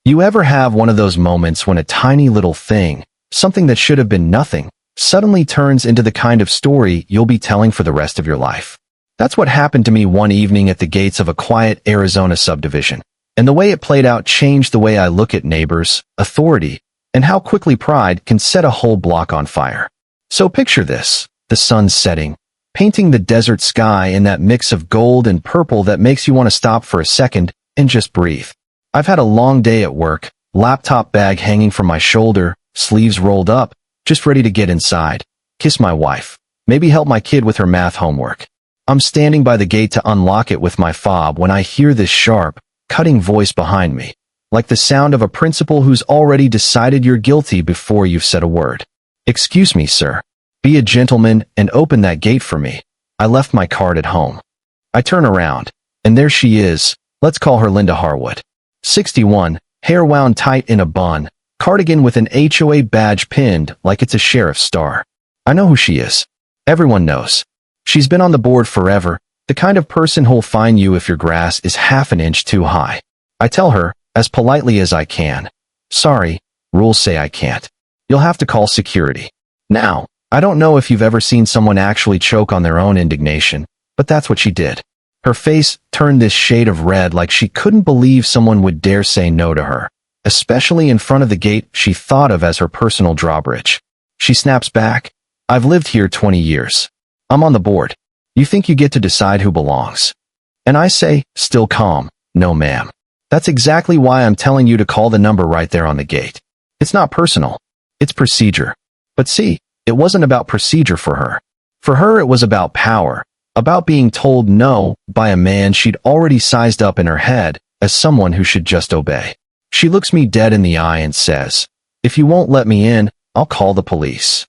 You ever have one of those moments when a tiny little thing, something that should have been nothing, suddenly turns into the kind of story you'll be telling for the rest of your life? That's what happened to me one evening at the gates of a quiet Arizona subdivision. And the way it played out changed the way I look at neighbors, authority, and how quickly pride can set a whole block on fire. So picture this, the sun setting, painting the desert sky in that mix of gold and purple that makes you want to stop for a second and just breathe. I've had a long day at work, laptop bag hanging from my shoulder, sleeves rolled up, just ready to get inside, kiss my wife, maybe help my kid with her math homework. I'm standing by the gate to unlock it with my fob when I hear this sharp, cutting voice behind me, like the sound of a principal who's already decided you're guilty before you've said a word. "Excuse me, sir. Be a gentleman and open that gate for me. I left my card at home." I turn around, and there she is. Let's call her Linda Harwood. 61, hair wound tight in a bun, cardigan with an HOA badge pinned like it's a sheriff's star. I know who she is. Everyone knows. She's been on the board forever, the kind of person who'll fine you if your grass is half an inch too high. I tell her, as politely as I can, "Sorry, rules say I can't. You'll have to call security." Now, I don't know if you've ever seen someone actually choke on their own indignation, but that's what she did. Her face turned this shade of red like she couldn't believe someone would dare say no to her, especially in front of the gate she thought of as her personal drawbridge. She snaps back, "I've lived here 20 years. I'm on the board. You think you get to decide who belongs?" And I say, still calm, "No, ma'am. That's exactly why I'm telling you to call the number right there on the gate. It's not personal. It's procedure." But see, it wasn't about procedure for her. For her, it was about power, about being told no by a man she'd already sized up in her head as someone who should just obey. She looks me dead in the eye and says, "If you won't let me in, I'll call the police."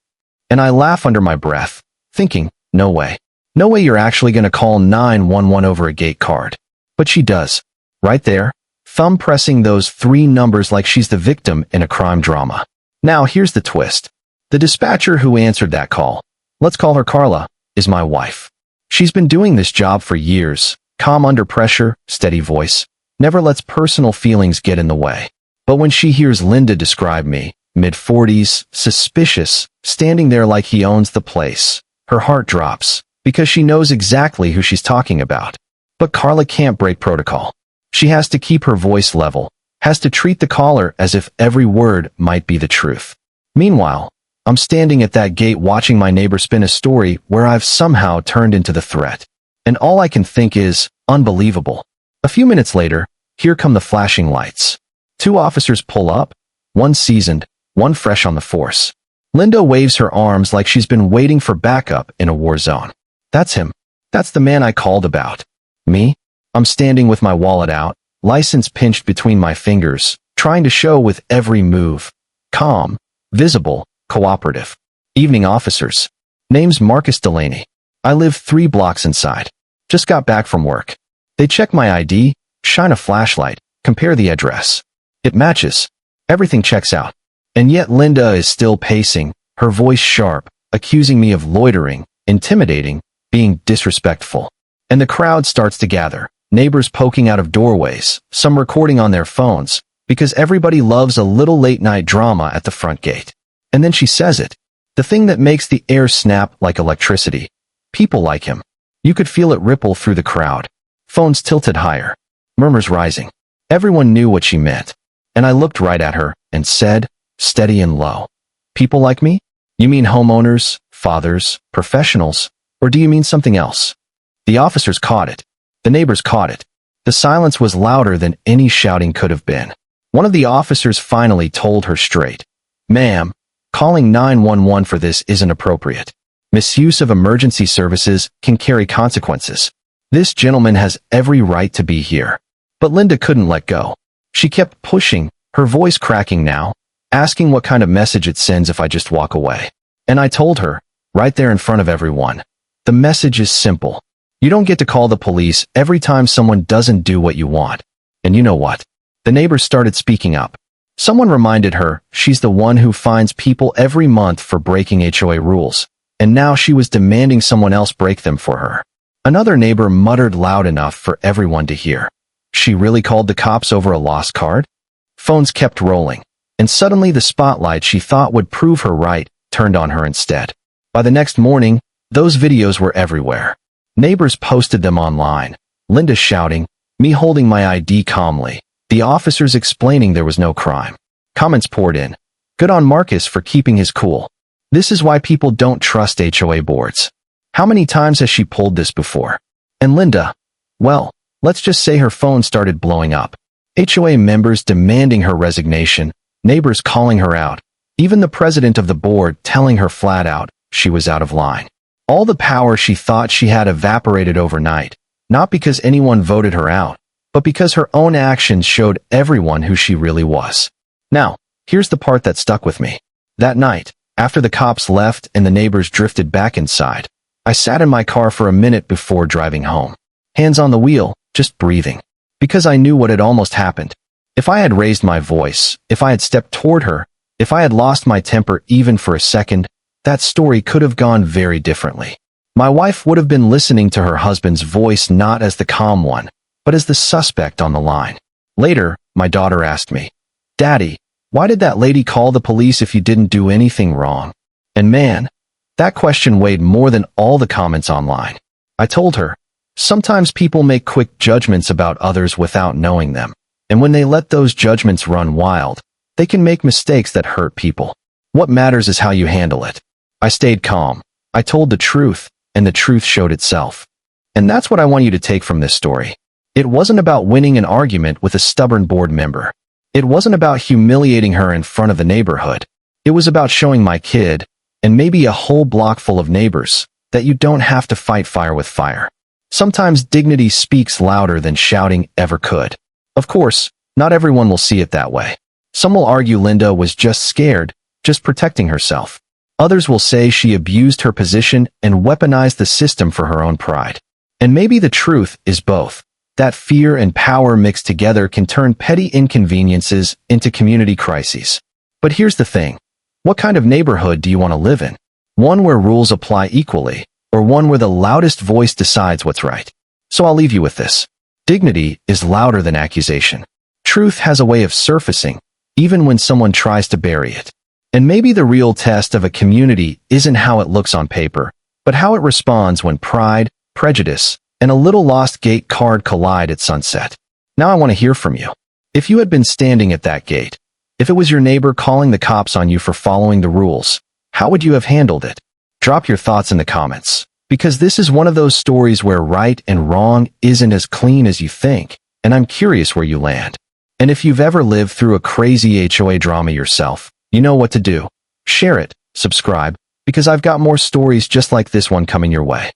And I laugh under my breath, thinking, no way. No way you're actually going to call 911 over a gate card. But she does. Right there, thumb pressing those 3 numbers like she's the victim in a crime drama. Now here's the twist. The dispatcher who answered that call, let's call her Carla, is my wife. She's been doing this job for years, calm under pressure, steady voice, never lets personal feelings get in the way. But when she hears Linda describe me, mid-40s, suspicious, standing there like he owns the place, her heart drops, because she knows exactly who she's talking about. But Carla can't break protocol. She has to keep her voice level, has to treat the caller as if every word might be the truth. Meanwhile, I'm standing at that gate watching my neighbor spin a story where I've somehow turned into the threat. And all I can think is, unbelievable. A few minutes later, here come the flashing lights. 2 officers pull up, one seasoned, one fresh on the force. Linda waves her arms like she's been waiting for backup in a war zone. That's him. That's the man I called about. Me? I'm standing with my wallet out, license pinched between my fingers, trying to show with every move. Calm, visible, cooperative. Evening officers. Name's Marcus Delaney. I live 3 blocks inside. Just got back from work. They check my ID, shine a flashlight, compare the address. It matches. Everything checks out. And yet Linda is still pacing, her voice sharp, accusing me of loitering, intimidating, being disrespectful. And the crowd starts to gather, neighbors poking out of doorways, some recording on their phones, because everybody loves a little late-night drama at the front gate. And then she says it. The thing that makes the air snap like electricity. People like him. You could feel it ripple through the crowd. Phones tilted higher. Murmurs rising. Everyone knew what she meant. And I looked right at her and said, steady and low, "People like me? You mean homeowners, fathers, professionals, or do you mean something else?" The officers caught it. The neighbors caught it. The silence was louder than any shouting could have been. One of the officers finally told her straight, "Ma'am, calling 911 for this isn't appropriate. Misuse of emergency services can carry consequences. This gentleman has every right to be here." But Linda couldn't let go. She kept pushing, her voice cracking now, asking what kind of message it sends if I just walk away. And I told her, right there in front of everyone, the message is simple. You don't get to call the police every time someone doesn't do what you want. And you know what? The neighbors started speaking up. Someone reminded her she's the one who fines people every month for breaking HOA rules, and now she was demanding someone else break them for her. Another neighbor muttered loud enough for everyone to hear, "She really called the cops over a lost card?" Phones kept rolling, and suddenly the spotlight she thought would prove her right turned on her instead. By the next morning, those videos were everywhere. Neighbors posted them online, Linda shouting, me holding my ID calmly, the officers explaining there was no crime. Comments poured in. Good on Marcus for keeping his cool. This is why people don't trust HOA boards. How many times has she pulled this before? And Linda, well, let's just say her phone started blowing up. HOA members demanding her resignation, neighbors calling her out, even the president of the board telling her flat out she was out of line. All the power she thought she had evaporated overnight, not because anyone voted her out, but because her own actions showed everyone who she really was. Now, here's the part that stuck with me. That night, after the cops left and the neighbors drifted back inside, I sat in my car for a minute before driving home. Hands on the wheel, just breathing. Because I knew what had almost happened. If I had raised my voice, if I had stepped toward her, if I had lost my temper even for a second, that story could have gone very differently. My wife would have been listening to her husband's voice not as the calm one, but as the suspect on the line. Later, my daughter asked me, Daddy, why did that lady call the police if you didn't do anything wrong? And man, that question weighed more than all the comments online. I told her, sometimes people make quick judgments about others without knowing them, and when they let those judgments run wild, they can make mistakes that hurt people. What matters is how you handle it. I stayed calm. I told the truth, and the truth showed itself. And that's what I want you to take from this story. It wasn't about winning an argument with a stubborn board member. It wasn't about humiliating her in front of the neighborhood. It was about showing my kid, and maybe a whole block full of neighbors, that you don't have to fight fire with fire. Sometimes dignity speaks louder than shouting ever could. Of course, not everyone will see it that way. Some will argue Linda was just scared, just protecting herself. Others will say she abused her position and weaponized the system for her own pride. And maybe the truth is both. That fear and power mixed together can turn petty inconveniences into community crises. But here's the thing. What kind of neighborhood do you want to live in? One where rules apply equally, or one where the loudest voice decides what's right? So I'll leave you with this. Dignity is louder than accusation. Truth has a way of surfacing, even when someone tries to bury it. And maybe the real test of a community isn't how it looks on paper, but how it responds when pride, prejudice, and a little lost gate card collide at sunset. Now I want to hear from you. If you had been standing at that gate, if it was your neighbor calling the cops on you for following the rules, how would you have handled it? Drop your thoughts in the comments, because this is one of those stories where right and wrong isn't as clean as you think, and I'm curious where you land. And if you've ever lived through a crazy HOA drama yourself, you know what to do. Share it, subscribe, because I've got more stories just like this one coming your way.